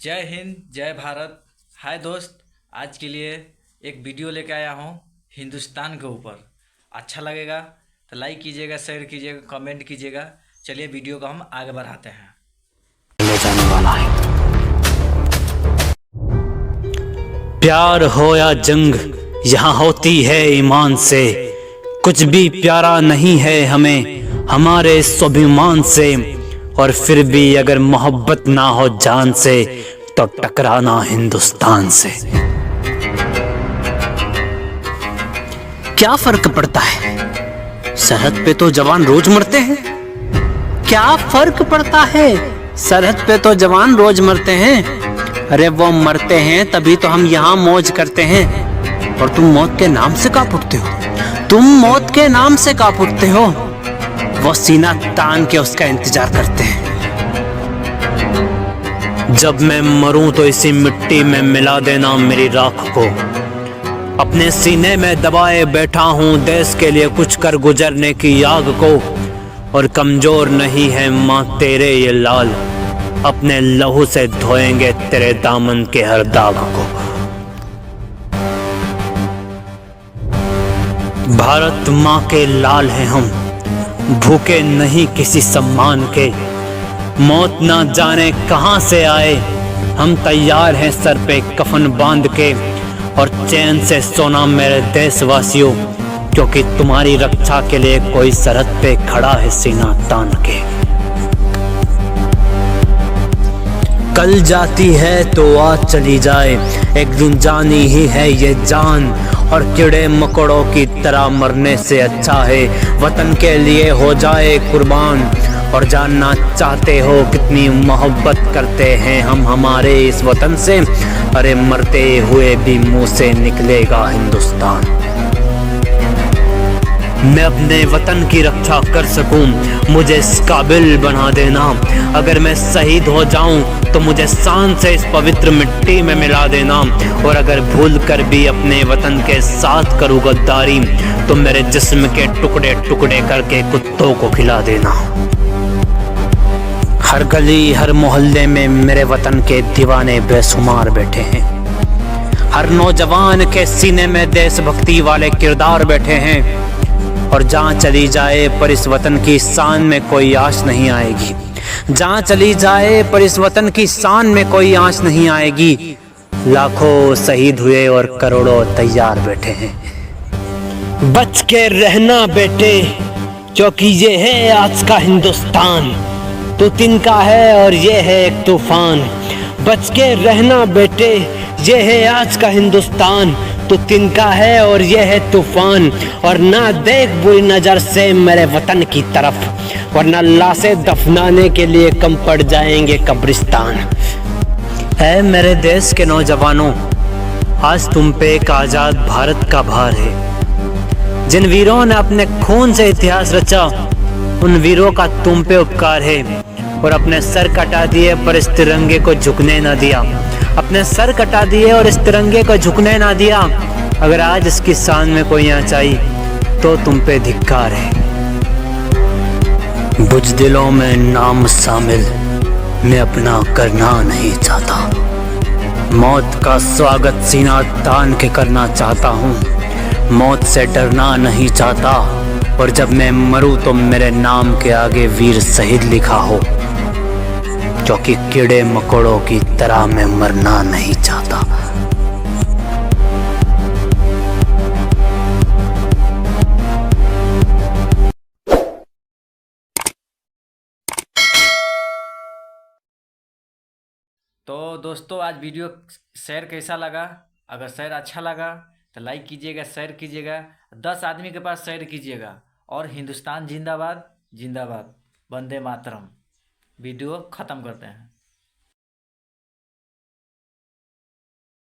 जय हिंद जय भारत। हाय दोस्त, आज के लिए एक वीडियो लेके आया हूँ हिंदुस्तान के ऊपर। अच्छा लगेगा तो लाइक कीजिएगा, शेयर कीजिएगा, कमेंट कीजिएगा। चलिए वीडियो को हम आगे बढ़ाते हैं। ले जाने वाला है। प्यार हो या जंग यहाँ होती है ईमान से। कुछ भी प्यारा नहीं है हमें हमारे स्वाभिमान से। और फिर भी अगर मोहब्बत ना हो जान से तो टकराना हिंदुस्तान से। क्या फर्क पड़ता है, सरहद पे तो जवान रोज मरते हैं। क्या फर्क पड़ता है, सरहद पे तो जवान रोज मरते हैं। अरे वो मरते हैं तभी तो हम यहाँ मौज करते हैं। और तुम मौत के नाम से कांप उठते हो, तुम मौत के नाम से कांप उठते हो। वो सीना तान के उसका इंतजार करते हैं। जब मैं मरूं तो इसी मिट्टी में मिला देना मेरी राख को। अपने सीने में दबाए बैठा हूं देश के लिए कुछ कर गुजरने की आग को। और कमजोर नहीं है मां तेरे ये लाल, अपने लहू से धोएंगे तेरे दामन के हर दाग को। भारत माँ के लाल हैं हम, भूखे नहीं किसी सम्मान के। मौत ना जाने कहां से आए, हम तैयार हैं सर पे कफन बांध के। और चैन से सोना मेरे देशवासियों, क्योंकि तुम्हारी रक्षा के लिए कोई सरहद पे खड़ा है सीना तान के। कल जाती है तो आज चली जाए, एक दिन जानी ही है ये जान। और कीड़े मकोड़ों की तरह मरने से अच्छा है वतन के लिए हो जाए कुर्बान। और जानना चाहते हो कितनी मोहब्बत करते हैं हम हमारे इस वतन से। अरे मरते हुए भी मुंह से निकलेगा हिंदुस्तान। मैं अपने वतन की रक्षा कर सकूं, मुझे इस काबिल बना देना। अगर मैं शहीद हो जाऊं तो मुझे शान से इस पवित्र मिट्टी में मिला देना। और अगर भूल कर भी अपने वतन के साथ करूं गद्दारी तो मेरे जिस्म के टुकड़े टुकड़े करके कुत्तों को खिला देना। हर गली हर मोहल्ले में मेरे वतन के दीवाने बेशुमार बैठे हैं। हर नौजवान के सीने में देशभक्ति वाले किरदार बैठे हैं। और जहाँ चली जाए पर इस वतन की शान में कोई आँच नहीं आएगी। जहाँ चली जाए पर इस वतन की शान में कोई आँच नहीं आएगी। लाखों शहीद हुए और करोड़ों तैयार बैठे हैं। बच के रहना बेटे, क्योंकि ये है आज का हिंदुस्तान। तू तिनका है और ये है एक तूफान। बच के रहना बेटे, ये है आज का हिंदुस्तान। तू तिनका है और ये है तूफान। और ना देख बुरी नजर से मेरे वतन की तरफ, वरना लाशें दफनाने के लिए कम पड़ जाएंगे कब्रिस्तान। ऐ मेरे देश के नौजवानों, आज तुम पे एक आजाद भारत का भार है। जिन वीरों ने अपने खून से इतिहास रचा, उन वीरों का तुम पे उपकार है। और अपने सर कटा दिए पर इस तिरंगे को झुकने ना दिया। अपने सर कटा दिए और इस तिरंगे को झुकने ना दिया। अगर आज इसकी शान में कोई आँच आई तो तुम पे धिक्कार है। बुज़दिलों में नाम शामिल मैं अपना करना नहीं चाहता। मौत का स्वागत सीना तान के करना चाहता हूँ, मौत से डरना नहीं चाहता। और जब मैं मरूं तो मेरे नाम के आगे वीर शहीद लिखा हो, क्योंकि कीड़े मकोड़ों की तरह मैं मरना नहीं चाहता। तो दोस्तों, आज वीडियो शेयर कैसा लगा? अगर शेयर अच्छा लगा तो लाइक कीजिएगा, शेयर कीजिएगा, 10 आदमी के पास शेयर कीजिएगा। और हिंदुस्तान जिंदाबाद जिंदाबाद, वंदे मातरम। वीडियो ख़त्म करते हैं।